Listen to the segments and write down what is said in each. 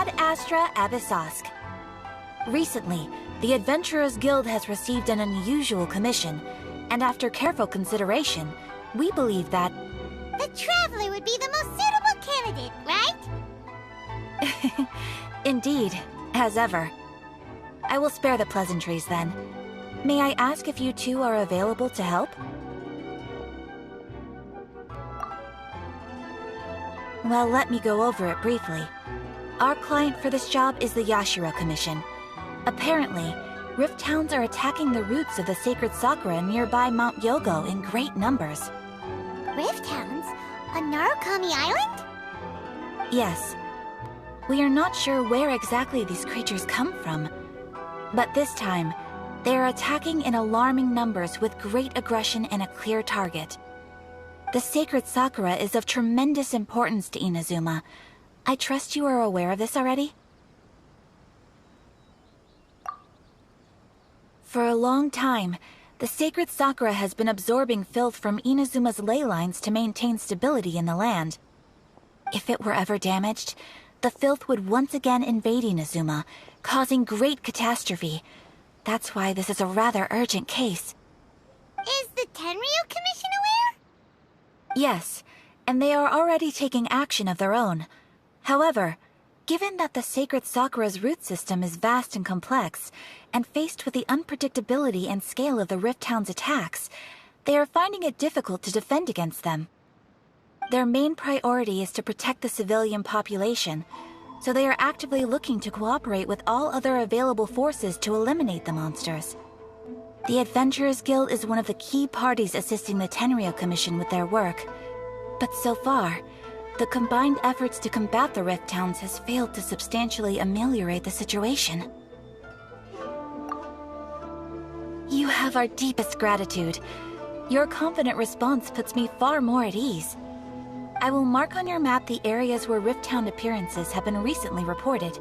Ad Astra Abyssosk. Recently, the Adventurers Guild has received an unusual commission, and after careful consideration, we believe that... The Traveler would be the most suitable candidate, right? Indeed, as ever. I will spare the pleasantries then. May I ask if you two are available to help? Well, let me go over it briefly. Our client for this job is the Yashiro Commission. Apparently, Rifthounds are attacking the roots of the Sacred Sakura nearby Mount Yogo in great numbers. Rifthounds? On Narukami Island? Yes. We are not sure where exactly these creatures come from. But this time, they are attacking in alarming numbers with great aggression and a clear target. The Sacred Sakura is of tremendous importance to Inazuma. I trust you are aware of this already? For a long time, the Sacred Sakura has been absorbing filth from Inazuma's ley lines to maintain stability in the land. If it were ever damaged, the filth would once again invade Inazuma, causing great catastrophe. That's why this is a rather urgent case. Is the Tenryu Commission aware? Yes, and they are already taking action of their own. However, given that the Sacred Sakura's root system is vast and complex, and faced with the unpredictability and scale of the Rifthound's attacks, they are finding it difficult to defend against them. Their main priority is to protect the civilian population, so they are actively looking to cooperate with all other available forces to eliminate the monsters. The Adventurers Guild is one of the key parties assisting the Tenryu Commission with their work. But so far, the combined efforts to combat the Rifthounds has failed to substantially ameliorate the situation. You have our deepest gratitude. Your confident response puts me far more at ease. I will mark on your map the areas where Rifthound appearances have been recently reported.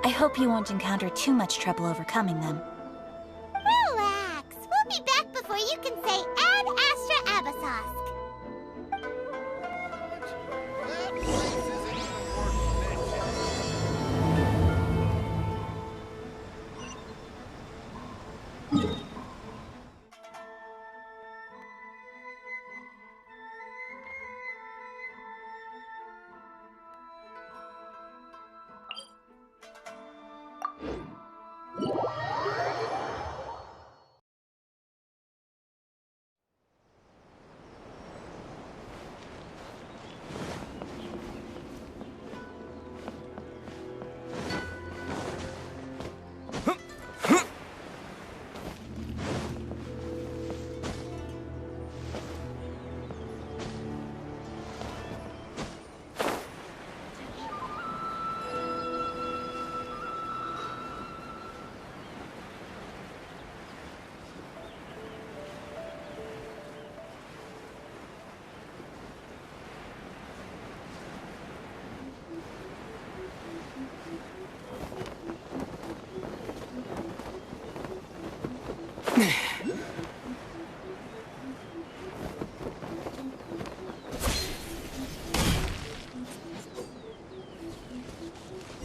I hope you won't encounter too much trouble overcoming them. Relax. We'll be back before you can say Ad Astra Abyssosk.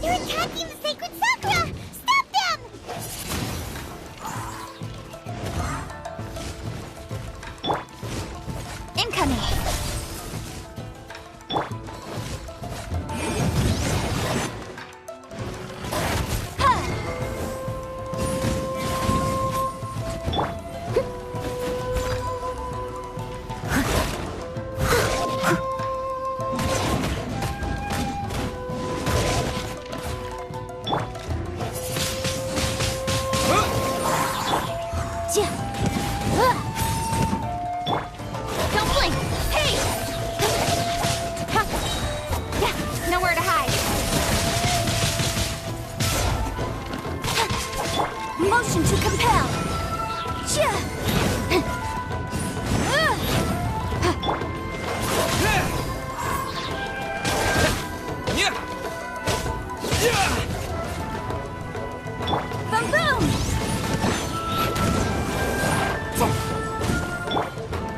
They're attacking the Sacred Sakura! Stop them! Incoming! Don't blink! Hey! Nowhere to hide. Motion to compel. Boom boom!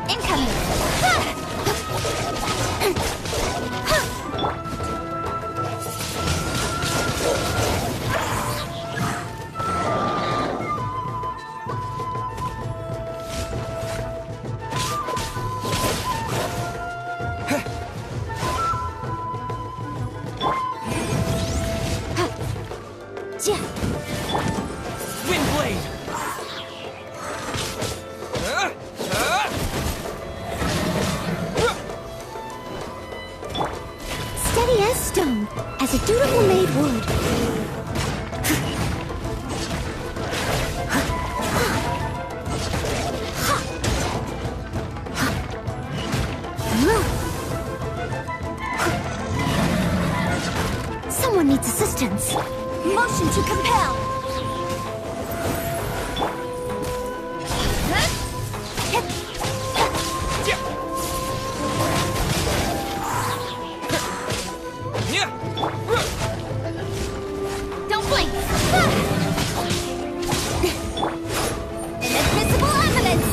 Incoming! dutiful maid would. Someone needs assistance. Motion to compel. Don't blink. Inadmissible evidence.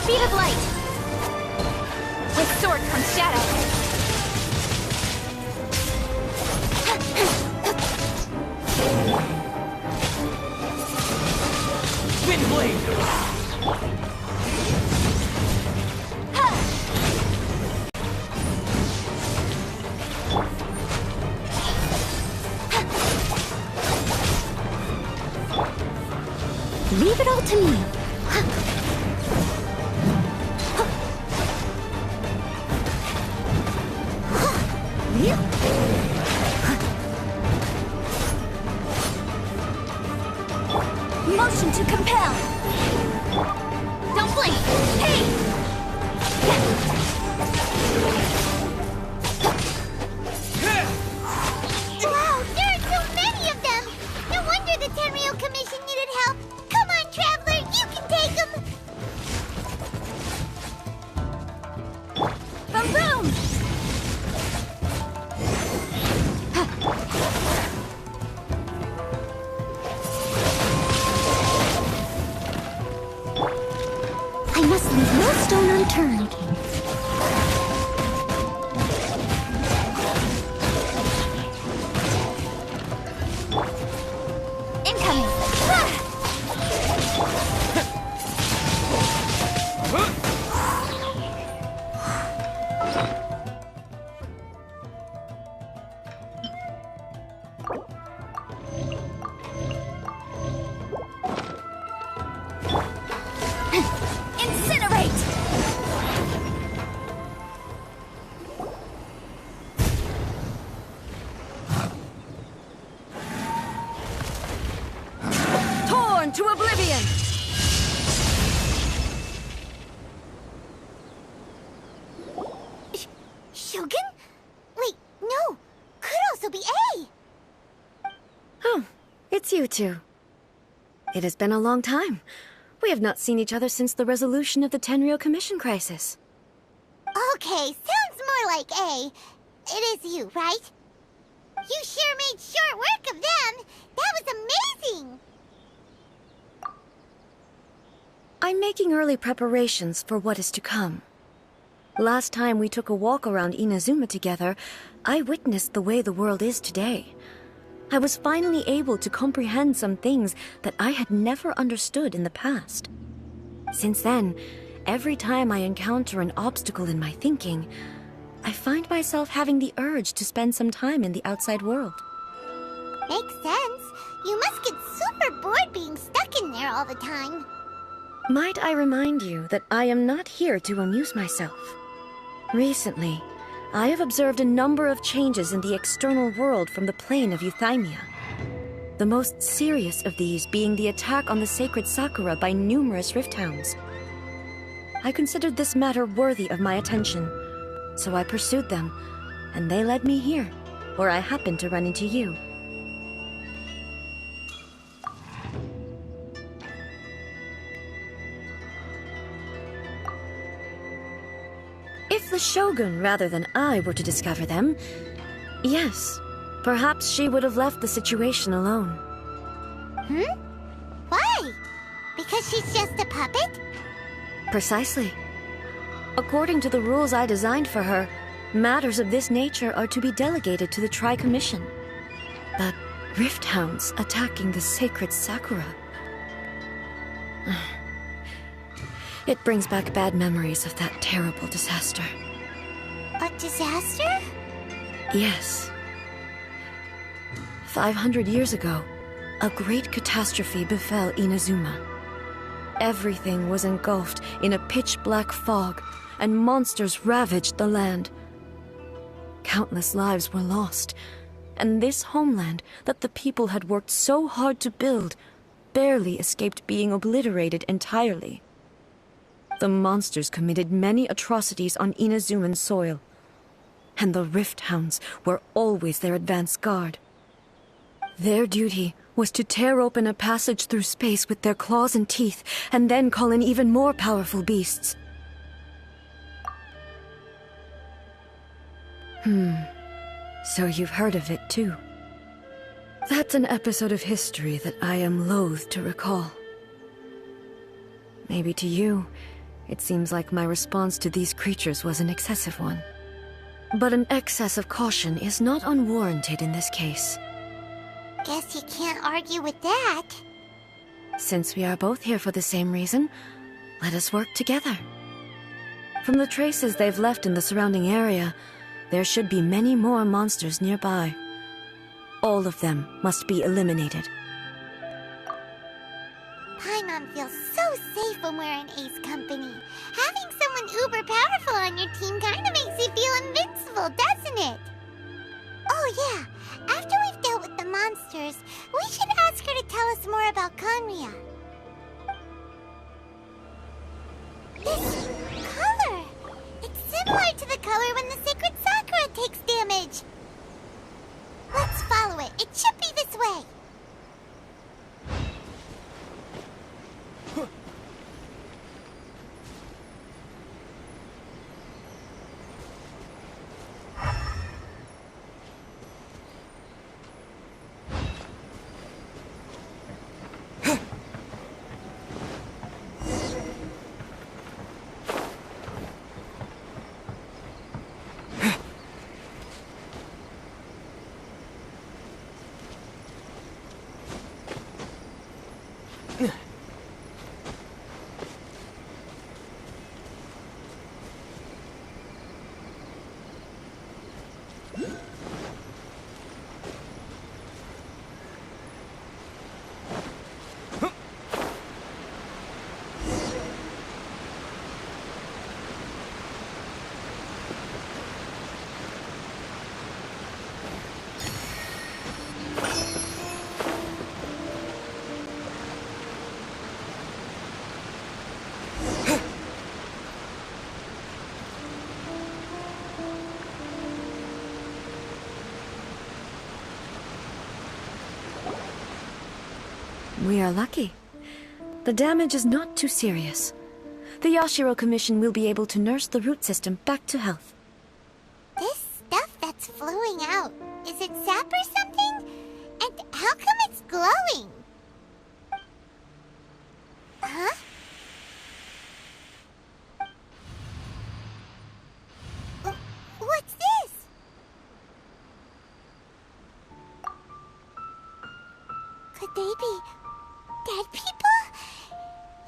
Speed of light! With sword comes shadow! Wind blade! Leave it all to me. Motion to compel. Don't blink. Hey! Wow, there are so many of them! No wonder the Tenryou Commission needed help. Come on, Traveler, you can take them! Boom boom! I must leave no stone unturned. Incoming! Incinerate! Torn to oblivion! Shogun? Wait, no! Could also be A! Oh, it's you two. It has been a long time. We have not seen each other since the resolution of the Tenryou Commission crisis. Okay, sounds more like A. It is you, right? You sure made short work of them! That was amazing! I'm making early preparations for what is to come. Last time we took a walk around Inazuma together, I witnessed the way the world is today. I was finally able to comprehend some things that I had never understood in the past. Since then, every time I encounter an obstacle in my thinking, I find myself having the urge to spend some time in the outside world. Makes sense. You must get super bored being stuck in there all the time. Might I remind you that I am not here to amuse myself. Recently, I have observed a number of changes in the external world from the plane of Euthymia. The most serious of these being the attack on the Sacred Sakura by numerous Rifthounds. I considered this matter worthy of my attention, so I pursued them, and they led me here, where I happened to run into you. the Shogun rather than I were to discover them, yes, perhaps she would have left the situation alone. Why? Because she's just a puppet? Precisely. According to the rules I designed for her, matters of this nature are to be delegated to the Tri-Commission. But Rifthounds attacking the Sacred Sakura... It brings back bad memories of that terrible disaster. A disaster? Yes. 500 years ago, a great catastrophe befell Inazuma. Everything was engulfed in a pitch-black fog, and monsters ravaged the land. Countless lives were lost, and this homeland that the people had worked so hard to build barely escaped being obliterated entirely. The monsters committed many atrocities on Inazuman soil, and the Rifthounds were always their advance guard. Their duty was to tear open a passage through space with their claws and teeth, and then call in even more powerful beasts. So you've heard of it too. That's an episode of history that I am loath to recall. Maybe to you, it seems like my response to these creatures was an excessive one. But an excess of caution is not unwarranted in this case. Guess you can't argue with that. Since we are both here for the same reason, let us work together. From the traces they've left in the surrounding area, there should be many more monsters nearby. All of them must be eliminated. Paimon feels so safe when we're in Ace company. Having someone uber powerful on your team kinda makes you feel invincible, doesn't it? Oh yeah, after we've dealt with the monsters, we should ask her to tell us more about Conria. This color! It's similar to the color when the Sacred Sakura takes damage. Let's follow it. It should be this way. We are lucky. The damage is not too serious. The Yashiro Commission will be able to nurse the root system back to health. This stuff that's flowing out, is it sap or something? And how come it's glowing? Huh? What's this? Could they be dead people?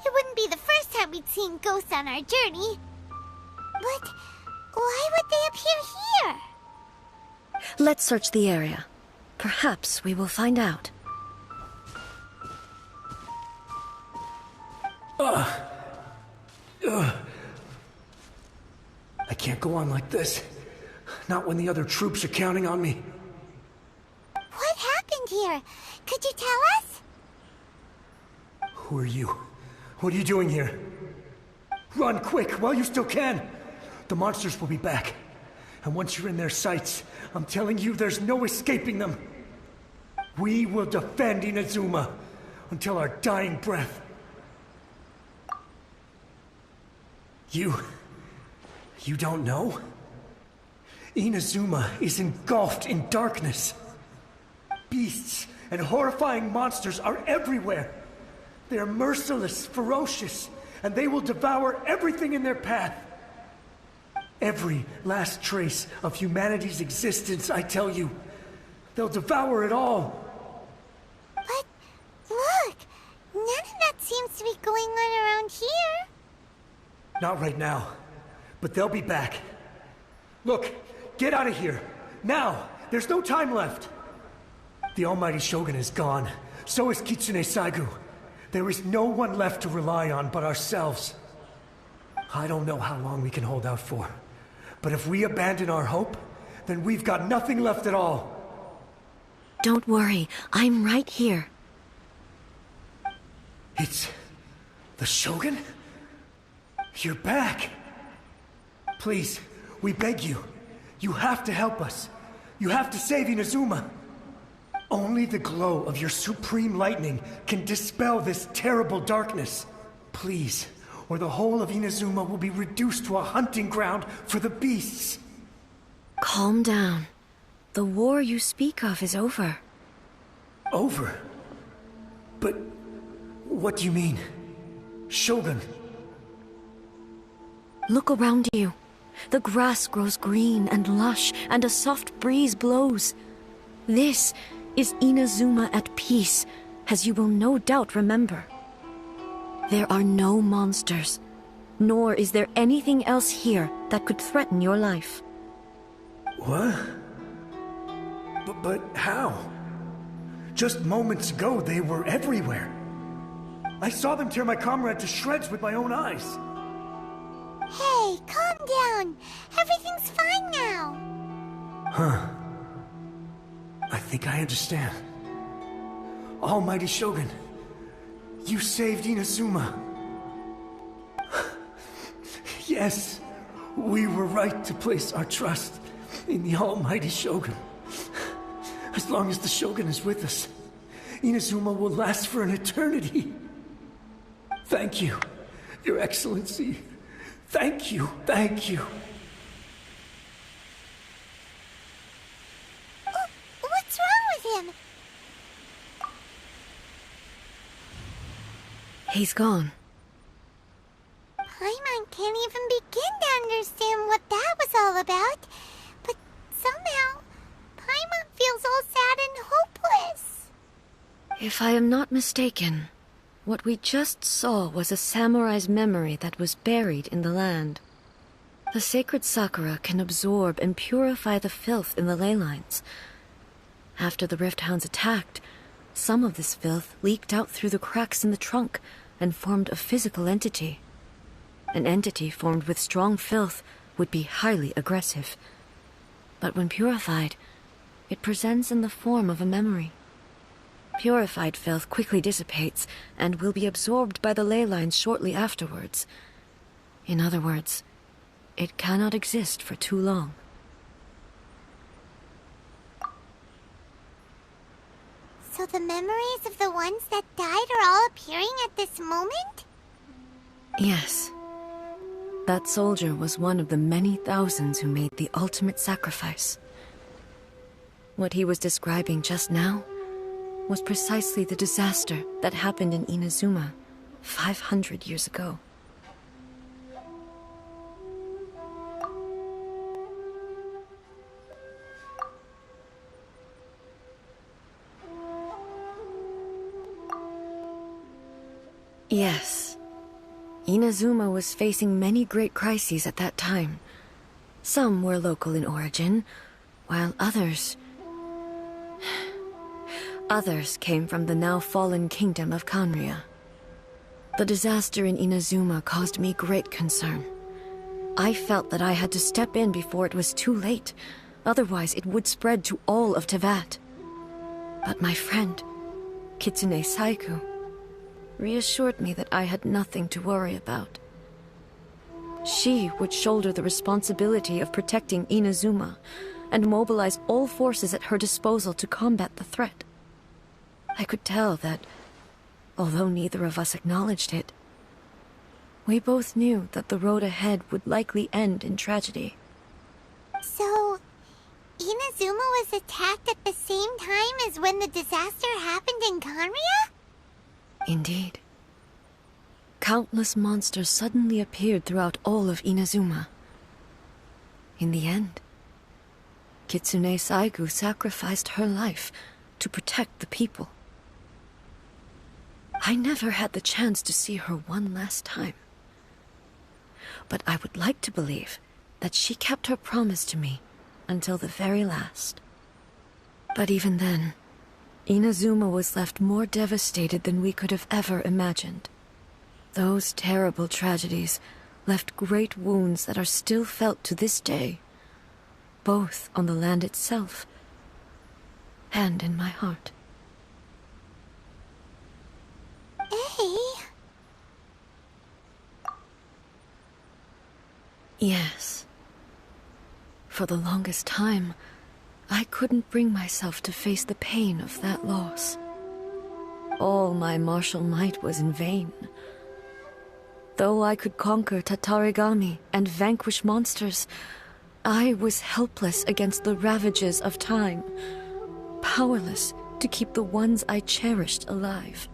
It wouldn't be the first time we'd seen ghosts on our journey. But why would they appear here? Let's search the area. Perhaps we will find out. I can't go on like this. Not when the other troops are counting on me. What happened here? Could you tell us? Who are you? What are you doing here? Run quick while you still can! The monsters will be back. And once you're in their sights, I'm telling you there's no escaping them. We will defend Inazuma until our dying breath. You You don't know? Inazuma is engulfed in darkness. Beasts and horrifying monsters are everywhere. They are merciless, ferocious, and they will devour everything in their path. Every last trace of humanity's existence, I tell you. They'll devour it all. But, look! None of that seems to be going on around here. Not right now, but they'll be back. Look, get out of here. Now! There's no time left! The Almighty Shogun is gone. So is Kitsune Saigu. There is no one left to rely on but ourselves. I don't know how long we can hold out for. But if we abandon our hope, then we've got nothing left at all. Don't worry, I'm right here. It's... the Shogun? You're back! Please, we beg you. You have to help us. You have to save Inazuma. Only the glow of your supreme lightning can dispel this terrible darkness. Please, or the whole of Inazuma will be reduced to a hunting ground for the beasts. Calm down. The war you speak of is over. Over? But what do you mean? Shogun? Look around you. The grass grows green and lush, and a soft breeze blows. This is Inazuma at peace, as you will no doubt remember. There are no monsters, nor is there anything else here that could threaten your life. What? But how? Just moments ago, they were everywhere. I saw them tear my comrade to shreds with my own eyes. Hey, calm down. Everything's fine now. Huh. I think I understand. Almighty Shogun, you saved Inazuma. Yes, we were right to place our trust in the Almighty Shogun. As long as the Shogun is with us, Inazuma will last for an eternity. Thank you, Your Excellency. Thank you, thank you. What's wrong with him? He's gone. Paimon can't even begin to understand what that was all about. But somehow, Paimon feels all sad and hopeless. If I am not mistaken, what we just saw was a samurai's memory that was buried in the land. The Sacred Sakura can absorb and purify the filth in the ley lines. After the Rifthounds attacked, some of this filth leaked out through the cracks in the trunk and formed a physical entity. An entity formed with strong filth would be highly aggressive. But when purified, it presents in the form of a memory. Purified filth quickly dissipates and will be absorbed by the ley lines shortly afterwards. In other words, it cannot exist for too long. So the memories of the ones that died are all appearing at this moment? Yes. That soldier was one of the many thousands who made the ultimate sacrifice. What he was describing just now was precisely the disaster that happened in Inazuma 500 years ago. Yes. Inazuma was facing many great crises at that time. Some were local in origin, while others came from the now fallen kingdom of Khanria. The disaster in Inazuma caused me great concern. I felt that I had to step in before it was too late, otherwise it would spread to all of Teyvat. But my friend, Kitsune Saigu, reassured me that I had nothing to worry about. She would shoulder the responsibility of protecting Inazuma and mobilize all forces at her disposal to combat the threat. I could tell that, although neither of us acknowledged it, We both knew that the road ahead would likely end in tragedy. So, Inazuma was attacked at the same time as when the disaster happened in Kanria? Indeed. Countless monsters suddenly appeared throughout all of Inazuma. In the end, Kitsune Saigu sacrificed her life to protect the people. I never had the chance to see her one last time. But I would like to believe that she kept her promise to me until the very last. But even then, Inazuma was left more devastated than we could have ever imagined. Those terrible tragedies left great wounds that are still felt to this day, both on the land itself and in my heart. Hey. Yes. For the longest time, I couldn't bring myself to face the pain of that loss. All my martial might was in vain. Though I could conquer Tatarigami and vanquish monsters, I was helpless against the ravages of time, powerless to keep the ones I cherished alive.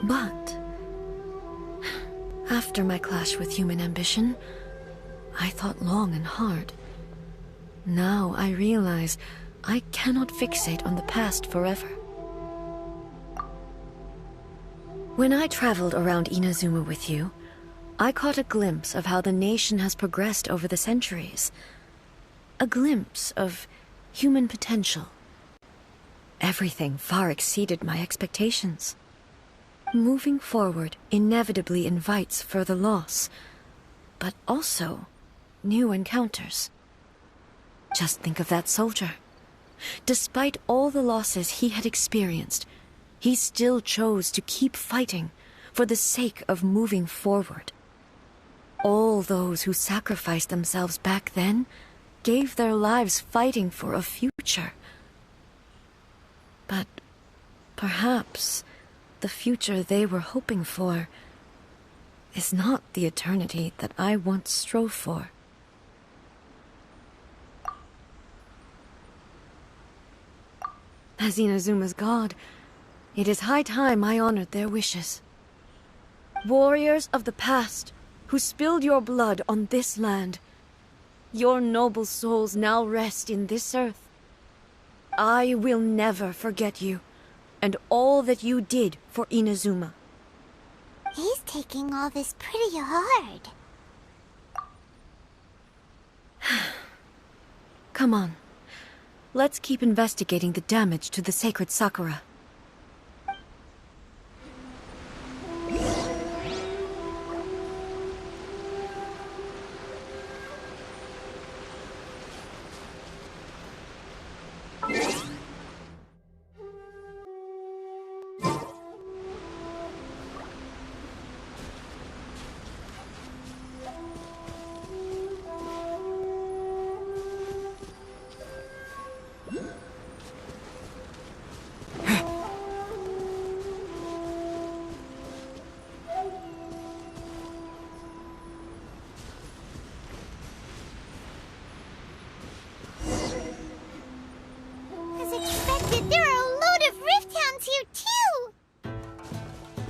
But after my clash with human ambition, I thought long and hard. Now I realize I cannot fixate on the past forever. When I traveled around Inazuma with you, I caught a glimpse of how the nation has progressed over the centuries. A glimpse of human potential. Everything far exceeded my expectations. Moving forward inevitably invites further loss, but also new encounters. Just think of that soldier. Despite all the losses he had experienced, he still chose to keep fighting for the sake of moving forward. All those who sacrificed themselves back then gave their lives fighting for a future. But perhaps the future they were hoping for is not the eternity that I once strove for. As Inazuma's god, it is high time I honored their wishes. Warriors of the past, who spilled your blood on this land, your noble souls now rest in this earth. I will never forget you, and all that you did for Inazuma. He's taking all this pretty hard. Come on. Let's keep investigating the damage to the Sacred Sakura.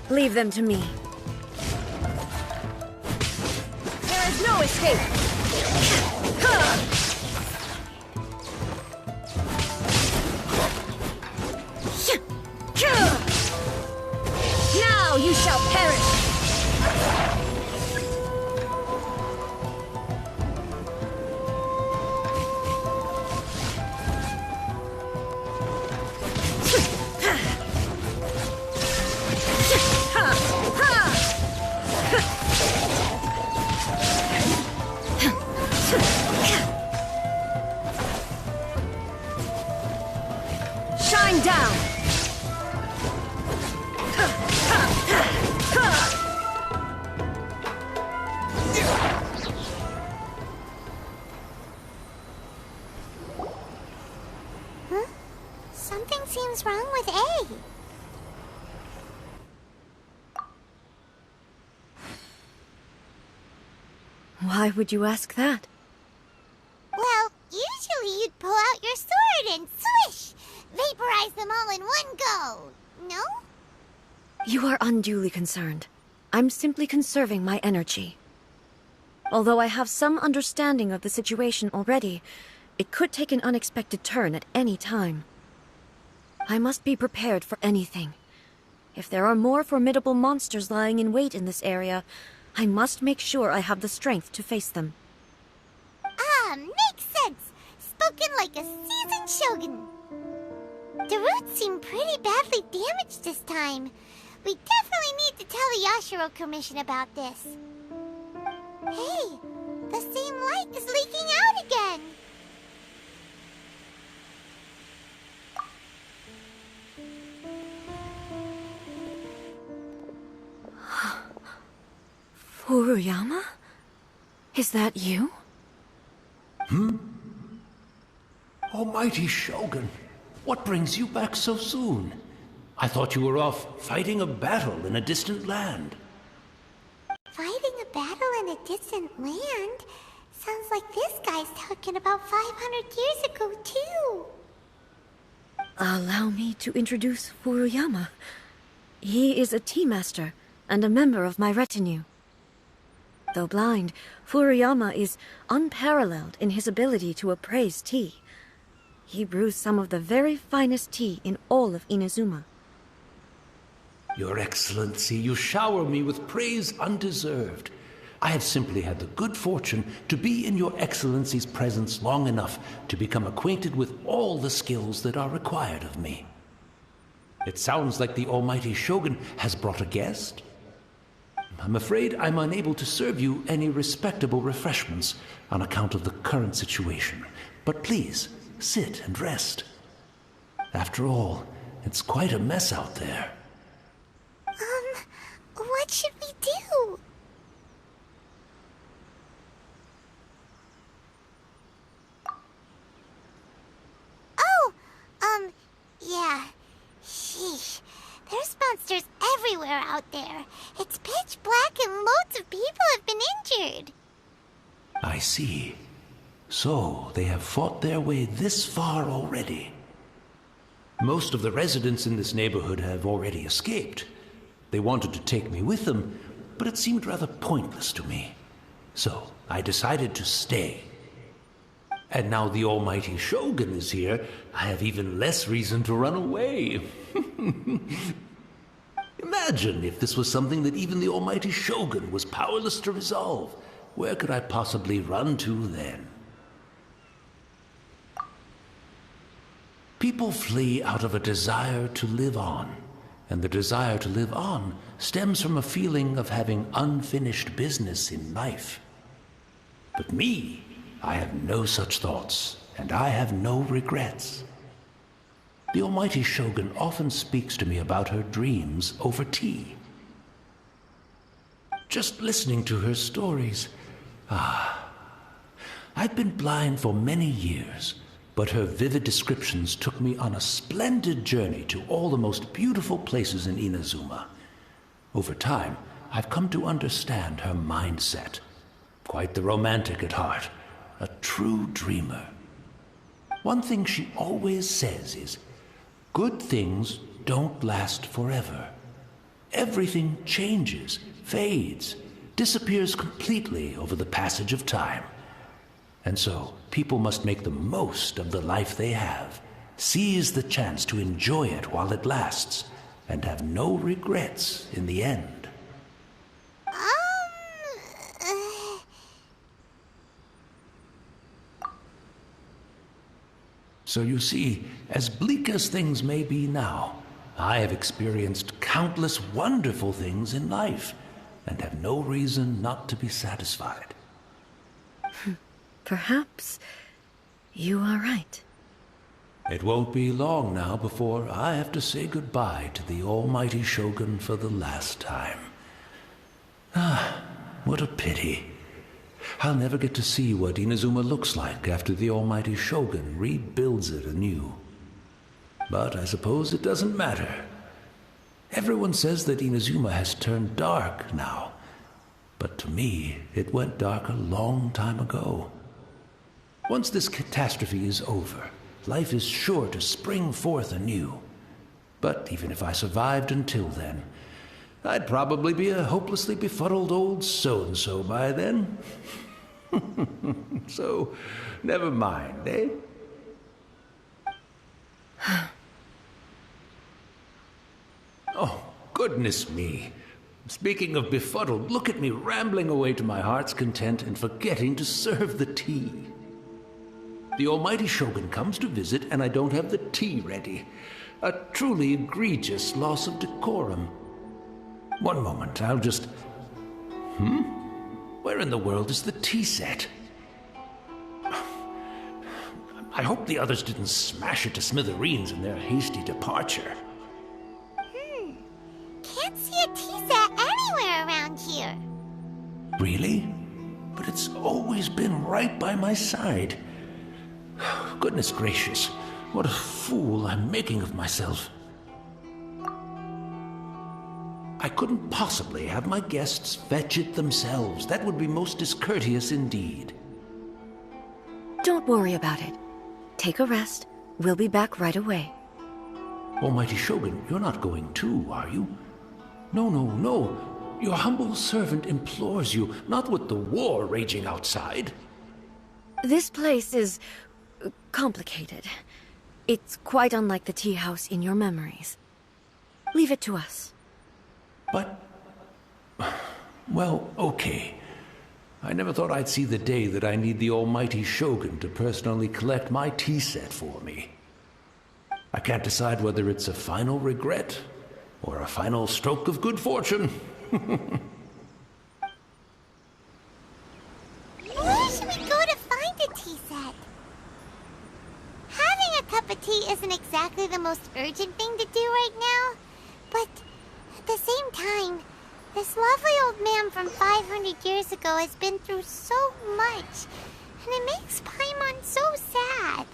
Leave them to me. There is no escape! Now you shall perish! Something seems wrong with A. Why would you ask that? Well, usually you'd pull out your sword and swish! Vaporize them all in one go, no? You are unduly concerned. I'm simply conserving my energy. Although I have some understanding of the situation already, it could take an unexpected turn at any time. I must be prepared for anything. If there are more formidable monsters lying in wait in this area, I must make sure I have the strength to face them. Ah, makes sense! Spoken like a seasoned shogun. The roots seem pretty badly damaged this time. We definitely need to tell the Yashiro Commission about this. Hey, the same light is leaking out again! Furuyama? Is that you? Almighty Shogun, what brings you back so soon? I thought you were off fighting a battle in a distant land. Fighting a battle in a distant land? Sounds like this guy's talking about 500 years ago, too. Allow me to introduce Furuyama. He is a tea master and a member of my retinue. Though blind, Furuyama is unparalleled in his ability to appraise tea. He brews some of the very finest tea in all of Inazuma. Your Excellency, you shower me with praise undeserved. I have simply had the good fortune to be in Your Excellency's presence long enough to become acquainted with all the skills that are required of me. It sounds like the Almighty Shogun has brought a guest. I'm afraid I'm unable to serve you any respectable refreshments on account of the current situation. But please, sit and rest. After all, it's quite a mess out there. What should we do? Oh, yeah. Sheesh. There's monsters everywhere out there. It's pitch black and loads of people have been injured. I see. So, they have fought their way this far already. Most of the residents in this neighborhood have already escaped. They wanted to take me with them, but it seemed rather pointless to me. So, I decided to stay. And now the Almighty Shogun is here, I have even less reason to run away. Imagine if this was something that even the Almighty Shogun was powerless to resolve. Where could I possibly run to then? People flee out of a desire to live on, and the desire to live on stems from a feeling of having unfinished business in life. But me, I have no such thoughts, and I have no regrets. The Almighty Shogun often speaks to me about her dreams over tea. Just listening to her stories, I've been blind for many years, but her vivid descriptions took me on a splendid journey to all the most beautiful places in Inazuma. Over time, I've come to understand her mindset. Quite the romantic at heart, a true dreamer. One thing she always says is, good things don't last forever. Everything changes, fades, disappears completely over the passage of time. And so, people must make the most of the life they have, seize the chance to enjoy it while it lasts, and have no regrets in the end. So you see, as bleak as things may be now, I have experienced countless wonderful things in life, and have no reason not to be satisfied. Perhaps you are right. It won't be long now before I have to say goodbye to the Almighty Shogun for the last time. What a pity. I'll never get to see what Inazuma looks like after the Almighty Shogun rebuilds it anew. But I suppose it doesn't matter. Everyone says that Inazuma has turned dark now, But to me, it went dark a long time ago. Once this catastrophe is over, life is sure to spring forth anew. But even if I survived until then, I'd probably be a hopelessly befuddled old so-and-so by then. So, never mind, eh? Oh, goodness me. Speaking of befuddled, look at me rambling away to my heart's content and forgetting to serve the tea. The almighty Shogun comes to visit and I don't have the tea ready. A truly egregious loss of decorum. One moment, I'll just... Where in the world is the tea set? I hope the others didn't smash it to smithereens in their hasty departure. Can't see a tea set anywhere around here. Really? But it's always been right by my side. Goodness gracious, what a fool I'm making of myself. I couldn't possibly have my guests fetch it themselves. That would be most discourteous indeed. Don't worry about it. Take a rest. We'll be back right away. Almighty Shogun, you're not going too, are you? No, no, no. Your humble servant implores you, not with the war raging outside. This place is... complicated. It's quite unlike the tea house in your memories. Leave it to us. But... well, okay. I never thought I'd see the day that I need the almighty Shogun to personally collect my tea set for me. I can't decide whether it's a final regret or a final stroke of good fortune. Where should we go to find a tea set? Having a cup of tea isn't exactly the most urgent thing to do right now, but at the same time, this lovely old man from 500 years ago has been through so much, and it makes Paimon so sad.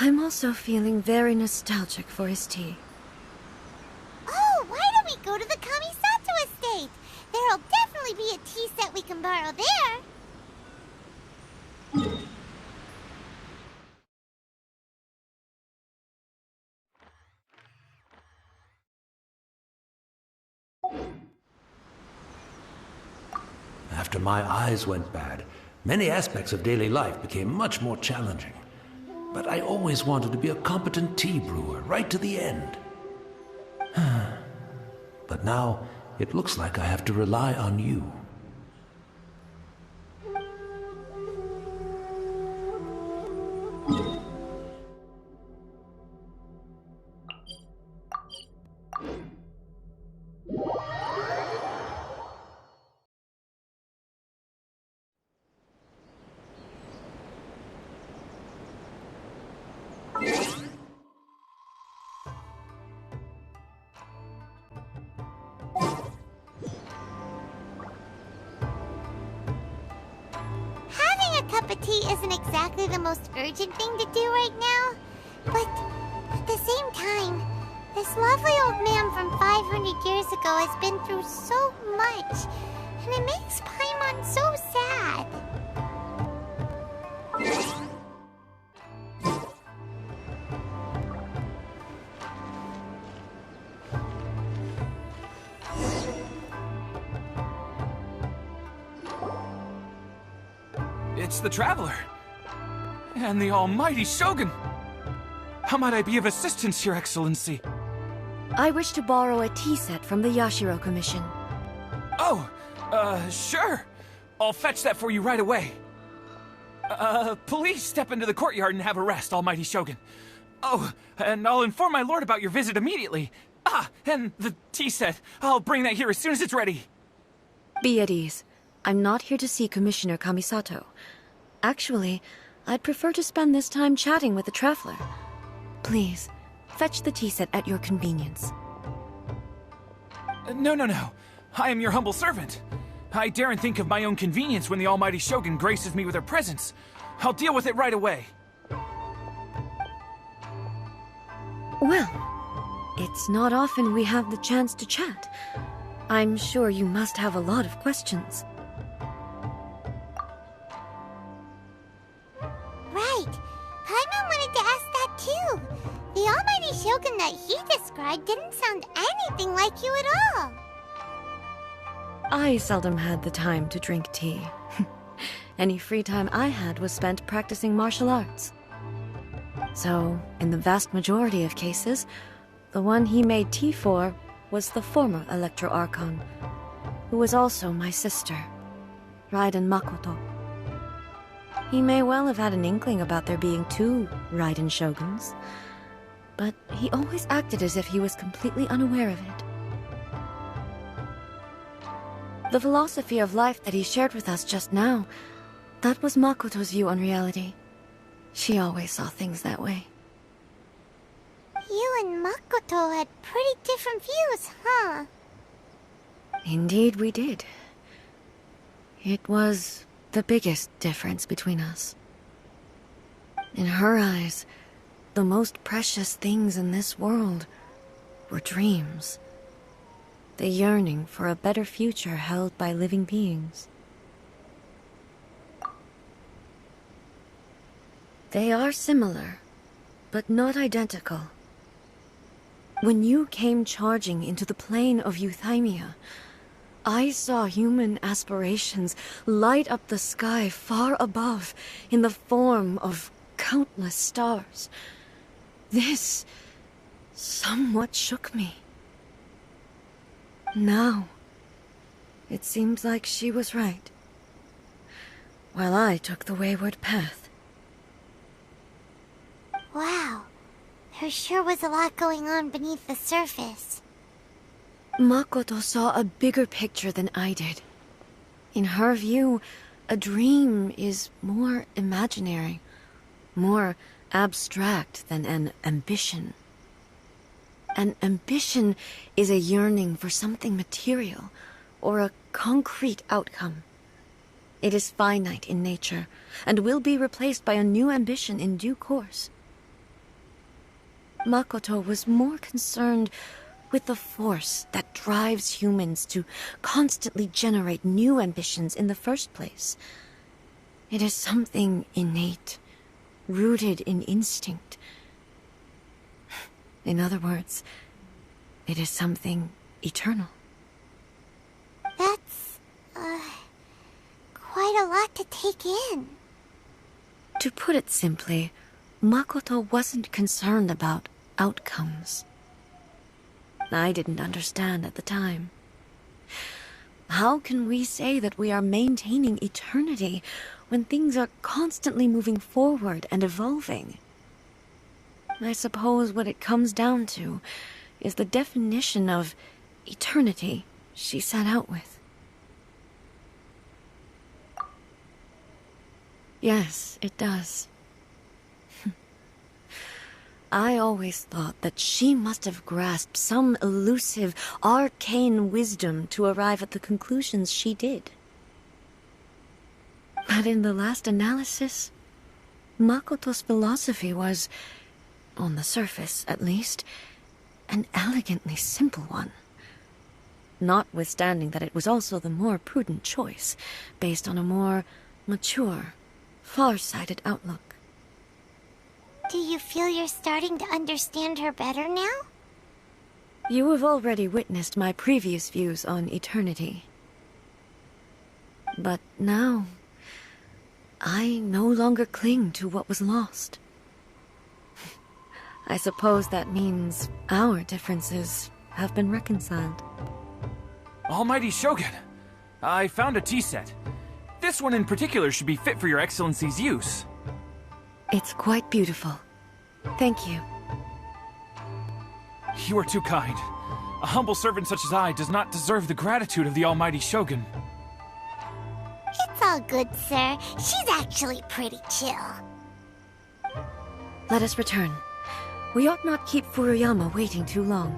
I'm also feeling very nostalgic for his tea. Oh, why don't we go to the Kamisato estate? There'll definitely be a tea set we can borrow there. After my eyes went bad, many aspects of daily life became much more challenging. But I always wanted to be a competent tea brewer, right to the end. But now, it looks like I have to rely on you. Isn't exactly the most urgent thing to do right now, but at the same time, this lovely old man from 500 years ago has been through so much, and it makes Paimon so sad. It's the Traveler. And the almighty Shogun. How might I be of assistance, Your Excellency? I wish to borrow a tea set from the Yashiro Commission. Oh, sure. I'll fetch that for you right away. Please step into the courtyard and have a rest, almighty Shogun. Oh, and I'll inform my lord about your visit immediately. Ah, and the tea set. I'll bring that here as soon as it's ready. Be at ease. I'm not here to see Commissioner Kamisato. Actually, I'd prefer to spend this time chatting with the Traveler. Please, fetch the tea set at your convenience. No. I am your humble servant. I daren't think of my own convenience when the almighty Shogun graces me with her presence. I'll deal with it right away. Well, it's not often we have the chance to chat. I'm sure you must have a lot of questions. Right. Paimon wanted to ask that too. The almighty shogun that he described didn't sound anything like you at all. I seldom had the time to drink tea. Any free time I had was spent practicing martial arts. So, in the vast majority of cases, the one he made tea for was the former Electro Archon, who was also my sister, Raiden Makoto. He may well have had an inkling about there being two Raiden Shoguns, but he always acted as if he was completely unaware of it. The philosophy of life that he shared with us just now, that was Makoto's view on reality. She always saw things that way. You and Makoto had pretty different views, huh? Indeed we did. It was the biggest difference between us. In her eyes, the most precious things in this world were dreams. The yearning for a better future held by living beings. They are similar, but not identical. When you came charging into the plane of Euthymia, I saw human aspirations light up the sky far above in the form of countless stars. This somewhat shook me. Now, it seems like she was right, while I took the wayward path. Wow. There sure was a lot going on beneath the surface. Makoto saw a bigger picture than I did. In her view, a dream is more imaginary, more abstract than an ambition. An ambition is a yearning for something material, or a concrete outcome. It is finite in nature, and will be replaced by a new ambition in due course. Makoto was more concerned with the force that drives humans to constantly generate new ambitions in the first place. It is something innate, rooted in instinct. In other words, it is something eternal. That's, quite a lot to take in. To put it simply, Makoto wasn't concerned about outcomes. I didn't understand at the time. How can we say that we are maintaining eternity when things are constantly moving forward and evolving? I suppose what it comes down to is the definition of eternity she set out with. Yes, it does. I always thought that she must have grasped some elusive, arcane wisdom to arrive at the conclusions she did. But in the last analysis, Makoto's philosophy was, on the surface at least, an elegantly simple one. Notwithstanding that it was also the more prudent choice, based on a more mature, far-sighted outlook. Do you feel you're starting to understand her better now? You have already witnessed my previous views on eternity. But now, I no longer cling to what was lost. I suppose that means our differences have been reconciled. Almighty Shogun, I found a tea set. This one in particular should be fit for your Excellency's use. It's quite beautiful. Thank you. You are too kind. A humble servant such as I does not deserve the gratitude of the Almighty Shogun. It's all good, sir. She's actually pretty chill. Let us return. We ought not keep Furuyama waiting too long.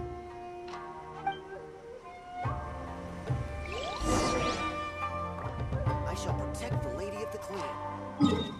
I shall protect the Lady of the Clan.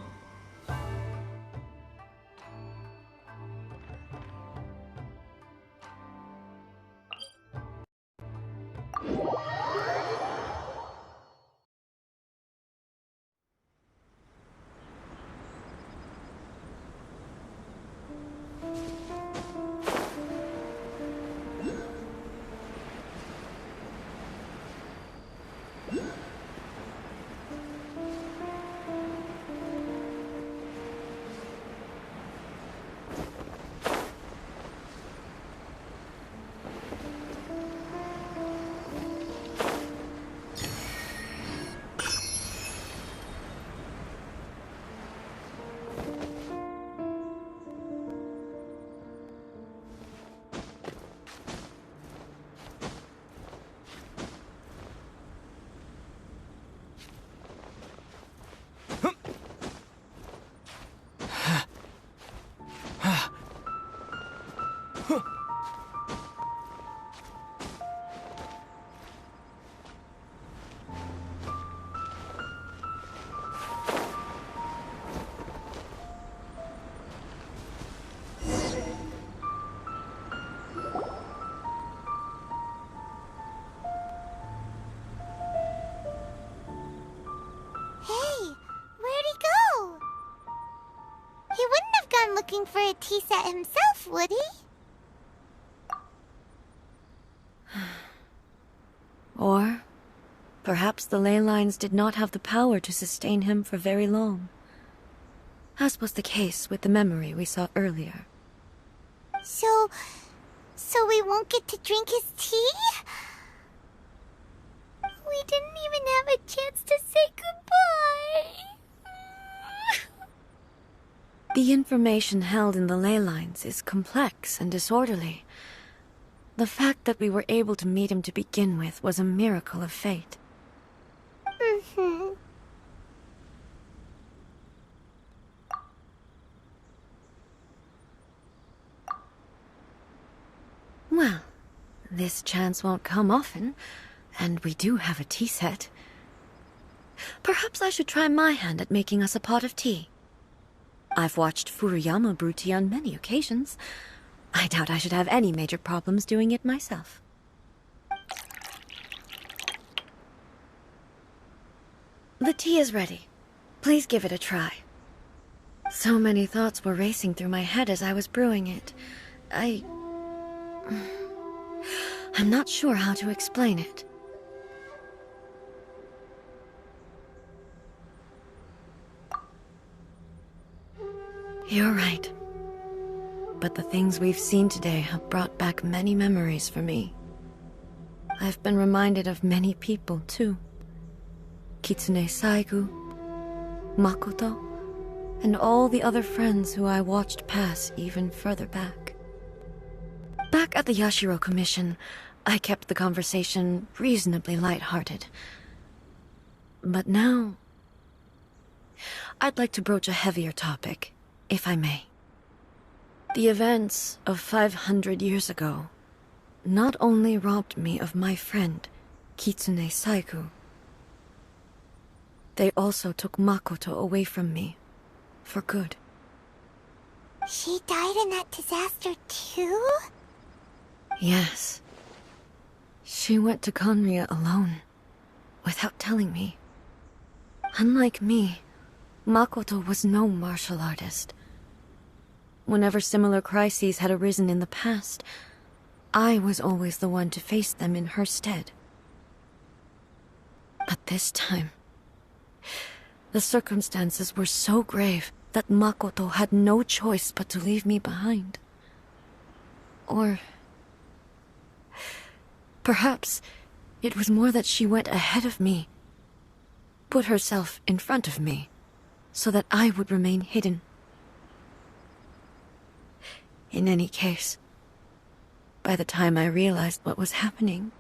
looking for a tea set himself, would he? Or perhaps the ley lines did not have the power to sustain him for very long, as was the case with the memory we saw earlier. So we won't get to drink his tea? We didn't even have a chance to say goodbye. The information held in the ley lines is complex and disorderly. The fact that we were able to meet him to begin with was a miracle of fate. Well, this chance won't come often, and we do have a tea set. Perhaps I should try my hand at making us a pot of tea. I've watched Furuyama brew tea on many occasions. I doubt I should have any major problems doing it myself. The tea is ready. Please give it a try. So many thoughts were racing through my head as I was brewing it. I'm not sure how to explain it. You're right. But the things we've seen today have brought back many memories for me. I've been reminded of many people, too. Kitsune Saigu, Makoto, and all the other friends who I watched pass even further back. Back at the Yashiro Commission, I kept the conversation reasonably lighthearted. But now, I'd like to broach a heavier topic, if I may. The events of 500 years ago not only robbed me of my friend, Kitsune Saigu, they also took Makoto away from me, for good. She died in that disaster too? Yes. She went to Conria alone, without telling me. Unlike me, Makoto was no martial artist. Whenever similar crises had arisen in the past, I was always the one to face them in her stead. But this time, the circumstances were so grave that Makoto had no choice but to leave me behind. Or perhaps it was more that she went ahead of me, put herself in front of me, so that I would remain hidden. In any case, by the time I realized what was happening...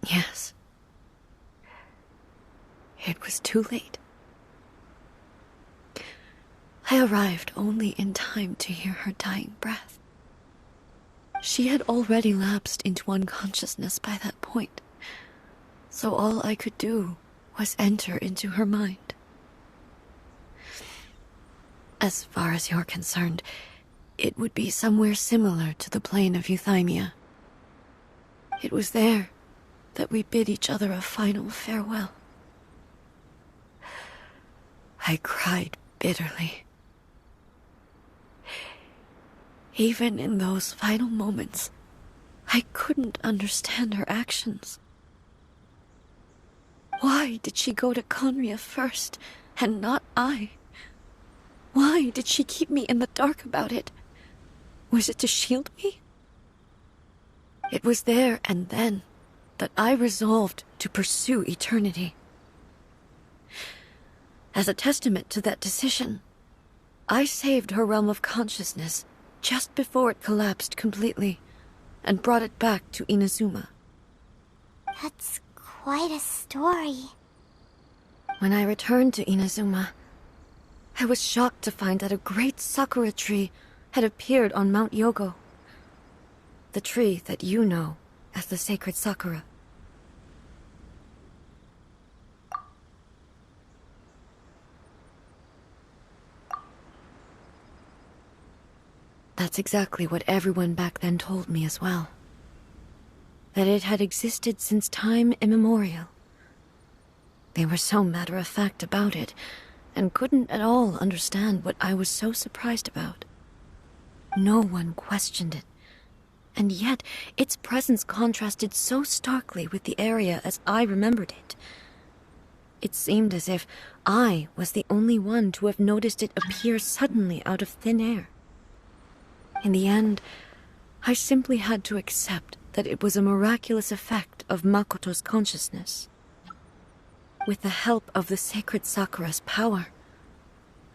Yes. It was too late. I arrived only in time to hear her dying breath. She had already lapsed into unconsciousness by that point, so all I could do was enter into her mind. As far as you're concerned, it would be somewhere similar to the plane of Euthymia. It was there that we bid each other a final farewell. I cried bitterly. Even in those final moments, I couldn't understand her actions. Why did she go to Conria first, and not I? Why did she keep me in the dark about it? Was it to shield me? It was there and then that I resolved to pursue eternity. As a testament to that decision, I saved her realm of consciousness just before it collapsed completely, and brought it back to Inazuma. That's quite a story. When I returned to Inazuma, I was shocked to find that a great sakura tree had appeared on Mount Yogo. The tree that you know as the Sacred Sakura. That's exactly what everyone back then told me as well. That it had existed since time immemorial. They were so matter-of-fact about it, and couldn't at all understand what I was so surprised about. No one questioned it, and yet its presence contrasted so starkly with the area as I remembered it. It seemed as if I was the only one to have noticed it appear suddenly out of thin air. In the end, I simply had to accept that it was a miraculous effect of Makoto's consciousness. With the help of the Sacred Sakura's power,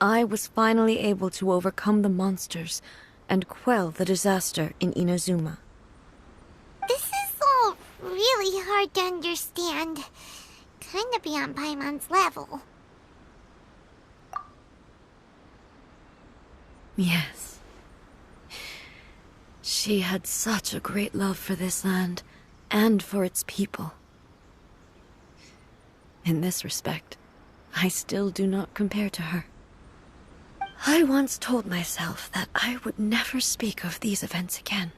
I was finally able to overcome the monsters and quell the disaster in Inazuma. This is all really hard to understand. Kinda beyond Paimon's level. Yes. She had such a great love for this land, and for its people. In this respect, I still do not compare to her. I once told myself that I would never speak of these events again.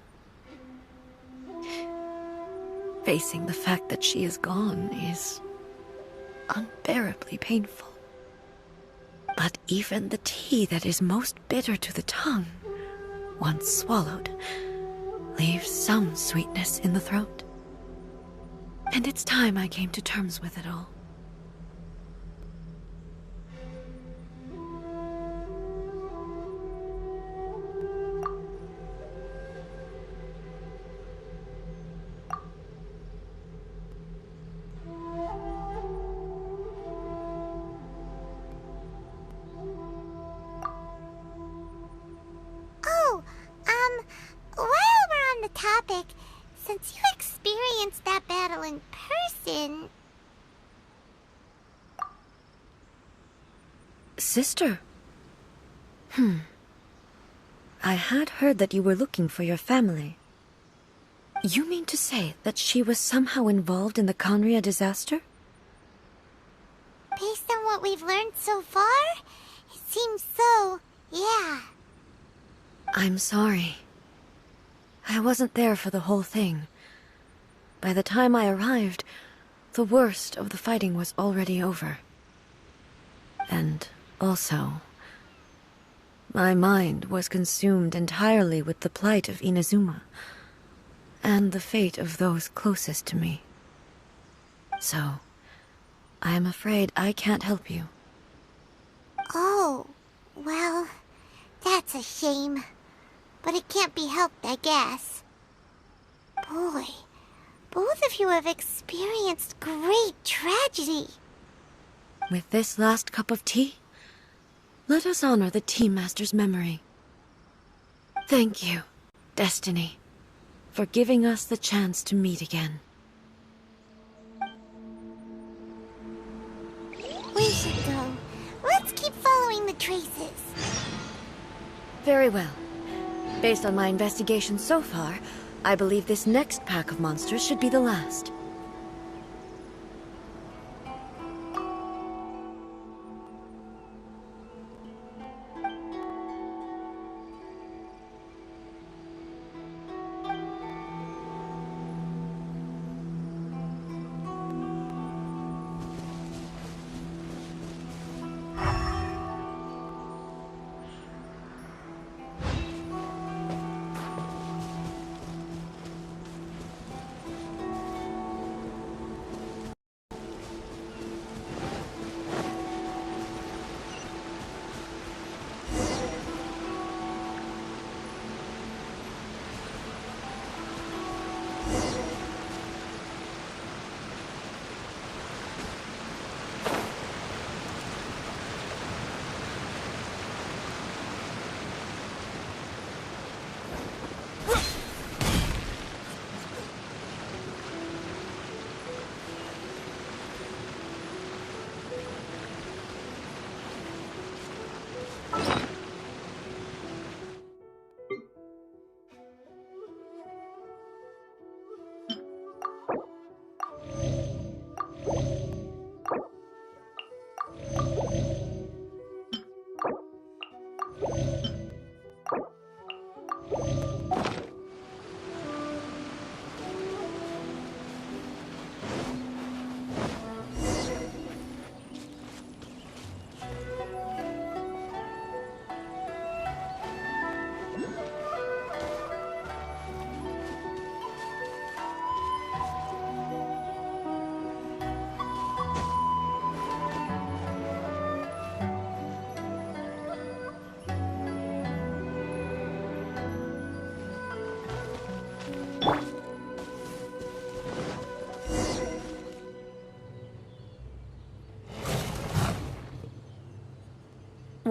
Facing the fact that she is gone is unbearably painful. But even the tea that is most bitter to the tongue, once swallowed, leaves some sweetness in the throat. And it's time I came to terms with it all. While we're on the topic, since you experienced that battle in person... Sister? I had heard that you were looking for your family. You mean to say that she was somehow involved in the Conria disaster? Based on what we've learned so far, it seems so, yeah. I'm sorry. I wasn't there for the whole thing. By the time I arrived, the worst of the fighting was already over. And also, my mind was consumed entirely with the plight of Inazuma, and the fate of those closest to me. So, I am afraid I can't help you. Oh, well, that's a shame. But it can't be helped, I guess. Boy, both of you have experienced great tragedy. With this last cup of tea, let us honor the Tea Master's memory. Thank you, Destiny, for giving us the chance to meet again. We should go. Let's keep following the traces. Very well. Based on my investigation so far, I believe this next pack of monsters should be the last.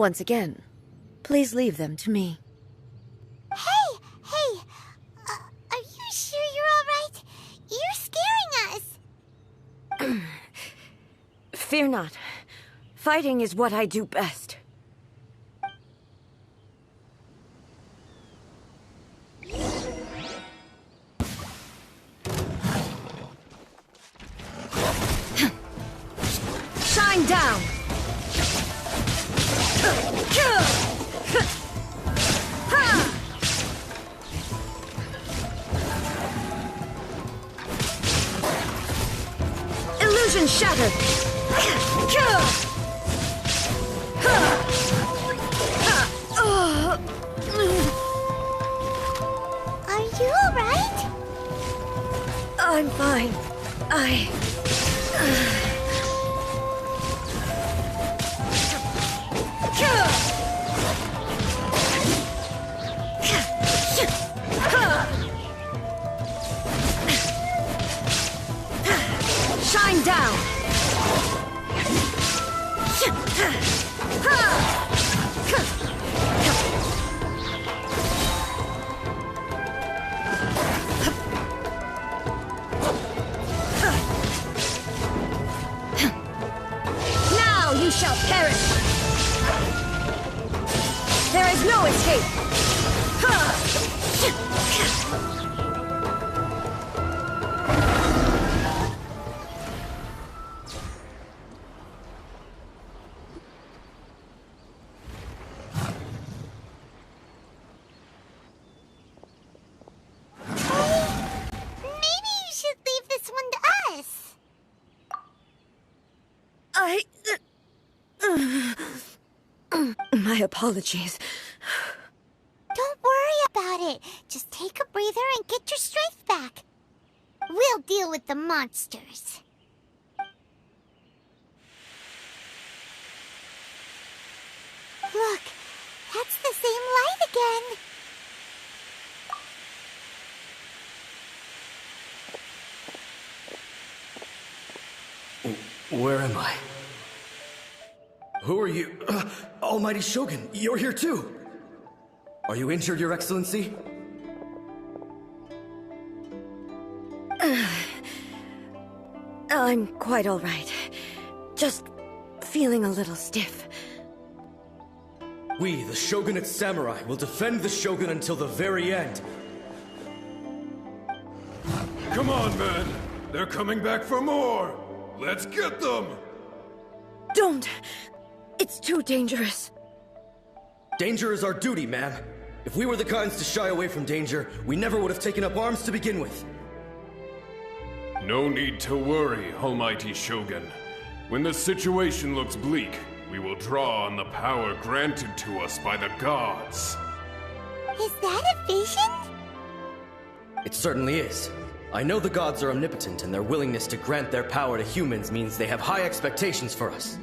Once again, please leave them to me. Hey! Are you sure you're alright? You're scaring us! Fear not. Fighting is what I do best. Shine down! Illusion shattered! Are you alright? I'm fine. Shine down! Now you shall perish! There is no escape! My apologies. Don't worry about it. Just take a breather and get your strength back. We'll deal with the monsters. Look, that's the same light again. Where am I? Who are you? Almighty Shogun, you're here too! Are you injured, Your Excellency? I'm quite all right. Just feeling a little stiff. We, the Shogunate Samurai, will defend the Shogun until the very end. Come on, men! They're coming back for more! Let's get them! Don't! It's too dangerous. Danger is our duty, ma'am. If we were the kinds to shy away from danger, we never would have taken up arms to begin with. No need to worry, Almighty Shogun. When the situation looks bleak, we will draw on the power granted to us by the gods. Is that a vision? It certainly is. I know the gods are omnipotent, and their willingness to grant their power to humans means they have high expectations for us.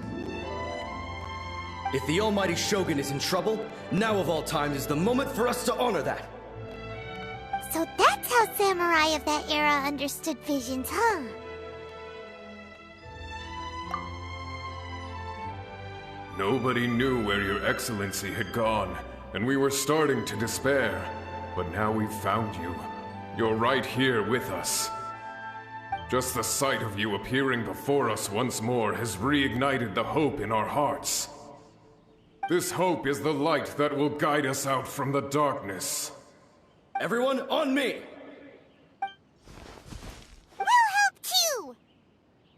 If the Almighty Shogun is in trouble, now of all times is the moment for us to honor that. So that's how samurai of that era understood visions, huh? Nobody knew where Your Excellency had gone, and we were starting to despair. But now we've found you. You're right here with us. Just the sight of you appearing before us once more has reignited the hope in our hearts. This hope is the light that will guide us out from the darkness. Everyone, on me! We'll help too!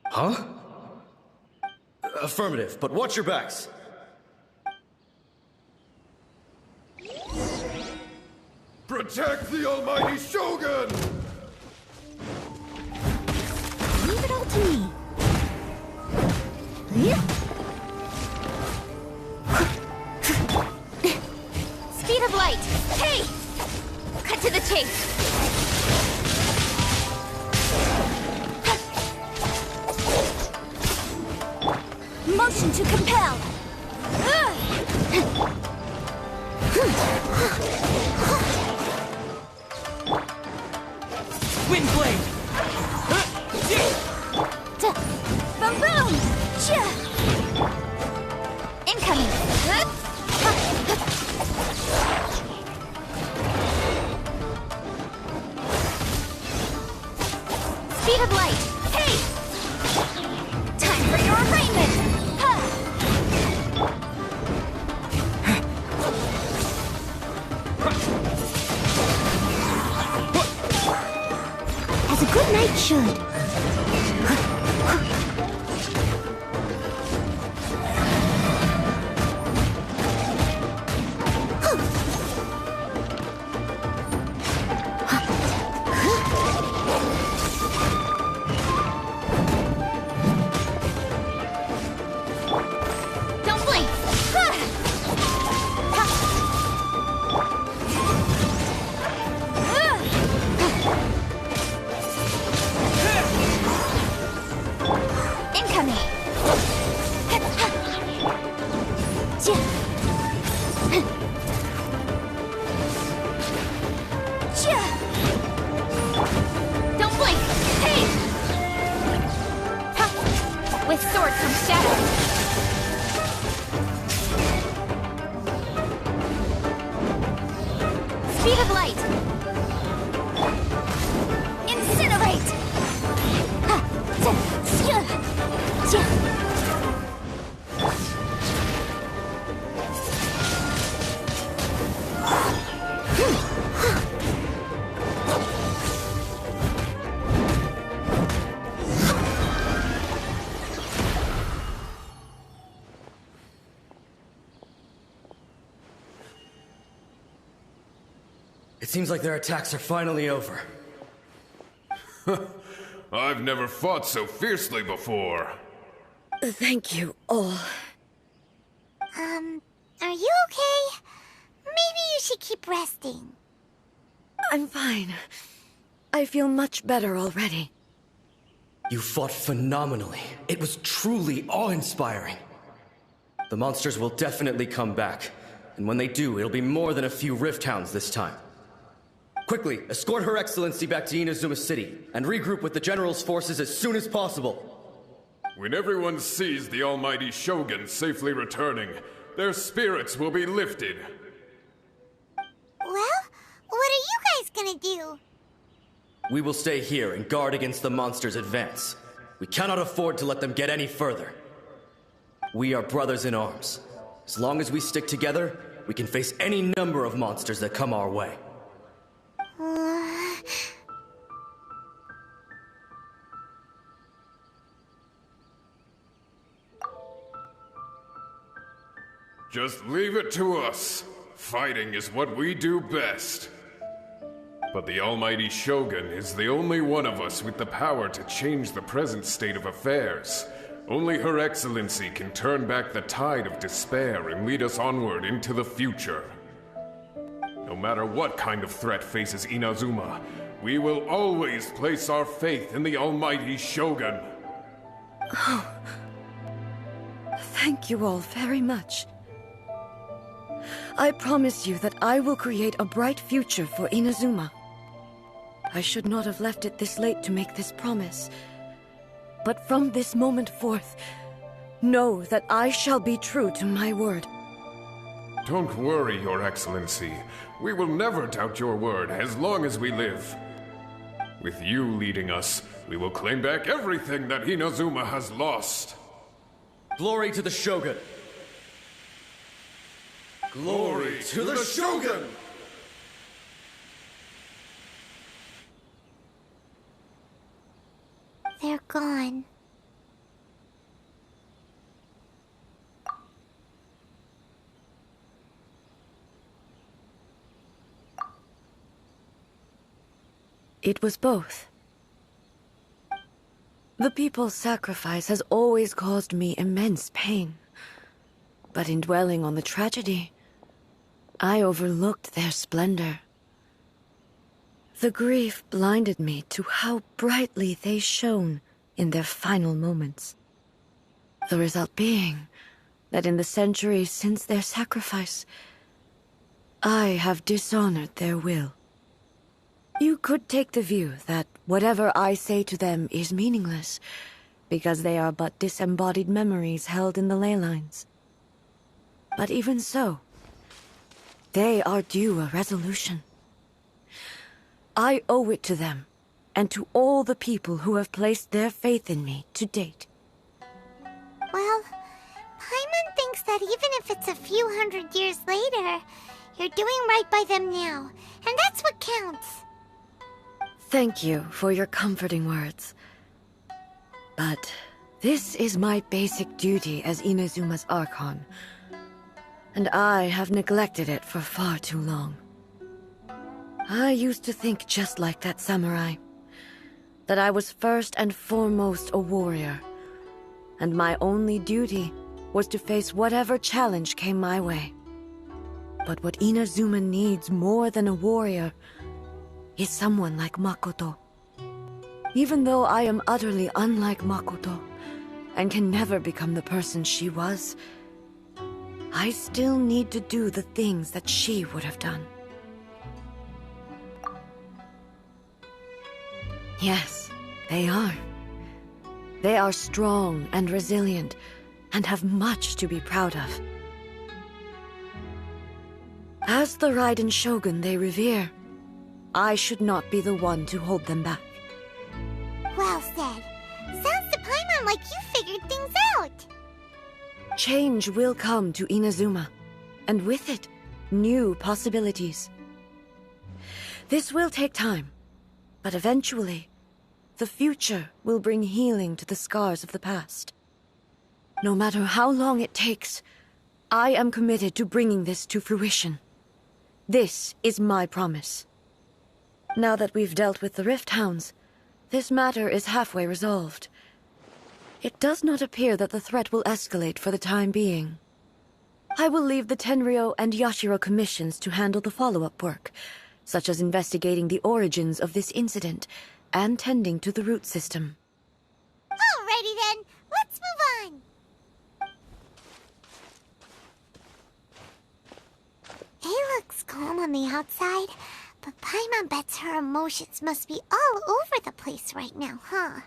Huh? Affirmative, but watch your backs. Protect the Almighty Shogun! Leave it all to me. Yeah. Speed of light! Hey! Cut to the chase! Motion to compel. Wind blade! Boom boom! Incoming! should. Don't blink! Incoming! Don't blink! Hey! With sword comes shadow. Speed of light! Incinerate! It seems like their attacks are finally over. I've never fought so fiercely before. Thank you all. Are you okay? Maybe you should keep resting. I'm fine. I feel much better already. You fought phenomenally. It was truly awe-inspiring. The monsters will definitely come back. And when they do, it'll be more than a few Rifthounds this time. Quickly, escort Her Excellency back to Inazuma City, and regroup with the General's forces as soon as possible. When everyone sees the almighty Shogun safely returning, their spirits will be lifted. Well, what are you guys gonna do? We will stay here and guard against the monsters' advance. We cannot afford to let them get any further. We are brothers in arms. As long as we stick together, we can face any number of monsters that come our way. Just leave it to us. Fighting is what we do best. But the almighty Shogun is the only one of us with the power to change the present state of affairs. Only Her Excellency can turn back the tide of despair and lead us onward into the future. No matter what kind of threat faces Inazuma, we will always place our faith in the almighty Shogun. Oh. Thank you all very much. I promise you that I will create a bright future for Inazuma. I should not have left it this late to make this promise. But from this moment forth, know that I shall be true to my word. Don't worry, Your Excellency. We will never doubt your word as long as we live. With you leading us, we will claim back everything that Inazuma has lost. Glory to the Shogun! Glory to the Shogun! They're gone. It was both. The people's sacrifice has always caused me immense pain. But in dwelling on the tragedy, I overlooked their splendor. The grief blinded me to how brightly they shone in their final moments. The result being that in the centuries since their sacrifice, I have dishonored their will. You could take the view that whatever I say to them is meaningless, because they are but disembodied memories held in the ley lines. But even so, they are due a resolution. I owe it to them, and to all the people who have placed their faith in me to date. Well, Paimon thinks that even if it's a few hundred years later, you're doing right by them now, and that's what counts. Thank you for your comforting words. But this is my basic duty as Inazuma's Archon, and I have neglected it for far too long. I used to think just like that samurai, that I was first and foremost a warrior, and my only duty was to face whatever challenge came my way. But what Inazuma needs more than a warrior is someone like Makoto. Even though I am utterly unlike Makoto, and can never become the person she was, I still need to do the things that she would have done. Yes, they are. They are strong and resilient, and have much to be proud of. As the Raiden Shogun they revere, I should not be the one to hold them back. Well said. Sounds to Paimon like you figured things out. Change will come to Inazuma, and with it, new possibilities. This will take time, but eventually, the future will bring healing to the scars of the past. No matter how long it takes, I am committed to bringing this to fruition. This is my promise. Now that we've dealt with the Rifthounds, this matter is halfway resolved. It does not appear that the threat will escalate for the time being. I will leave the Tenryo and Yashiro commissions to handle the follow-up work, such as investigating the origins of this incident and tending to the root system. Alrighty then, let's move on. He looks calm on the outside, but Paimon bets her emotions must be all over the place right now, huh?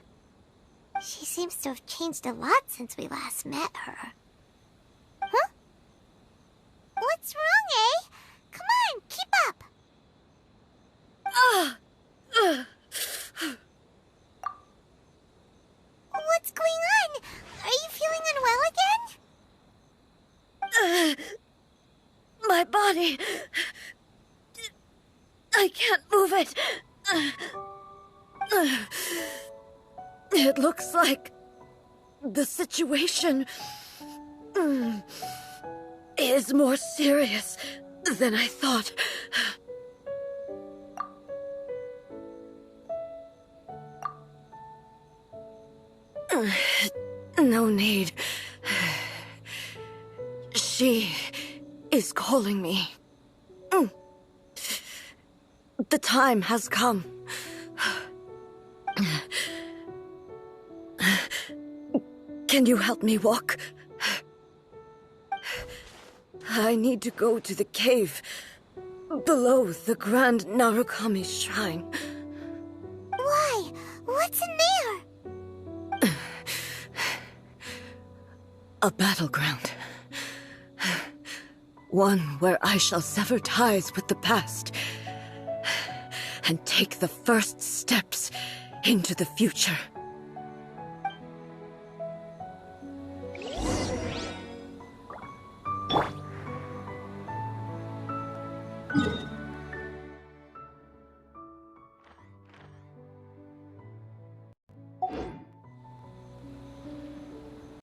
She seems to have changed a lot since we last met her. Huh? What's wrong, eh? Come on, keep up! What's going on? Are you feeling unwell again? My body... I can't move it. It looks like the situation is more serious than I thought. No need. She is calling me. The time has come. Can you help me walk? I need to go to the cave below the Grand Narukami shrine. Why? What's in there? A battleground. One where I shall sever ties with the past and take the first steps into the future.